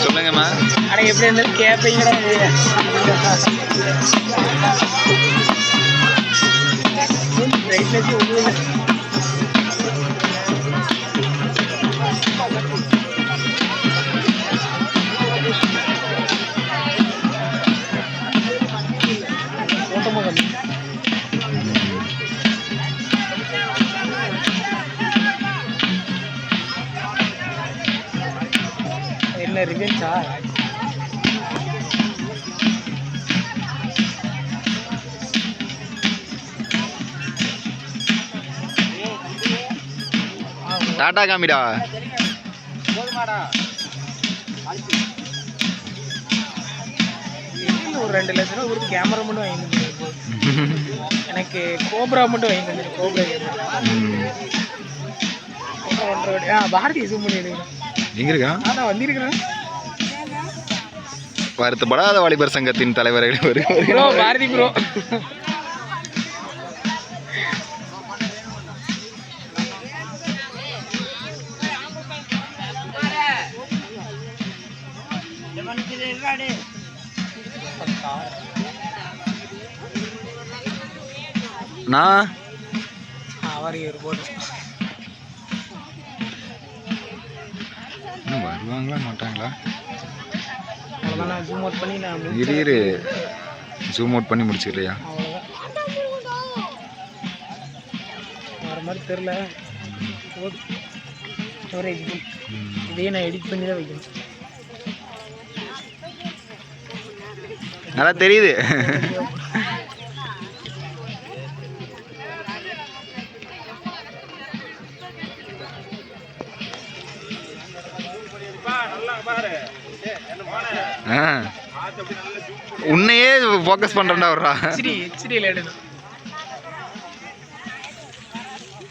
சொல்லுங்கம்மா. ஆனால் எப்படி இருந்தாலும் கேட்பீங்கடா. என்ன ரிவெஞ்சா? டாடா காமிடா. ஒரு 2 லட்சம் ஒரு கேமரா மட்டும் வாங்கி எனக்கு கோப்ரா மட்டும் வாங்கி தந்துரு. கோப்ரா பாரதி ஜூம் பண்ணி எடுக்கிறேன். எங்க இருக்கா? நான் வந்திருக்கிறேன். வருத்தப்படாத வாலிபர் சங்கத்தின் தலைவர்கள் ப்ரோ பாரதி ப்ரோ. நான் வருவாங்களா மாட்டாங்களா? இரு ஜூம் அவுட் பண்ணி முடிச்சிடுறியா? வர மாதிரி தெரியல. இதையே நான் எடிட் பண்ணி தான் வைக்கணும். நல்லா தெரியுது. உன்னையே ஃபோக்கஸ் பண்றேன்டா. வர்றா ஹெச்டியில் எடுக்கணும்.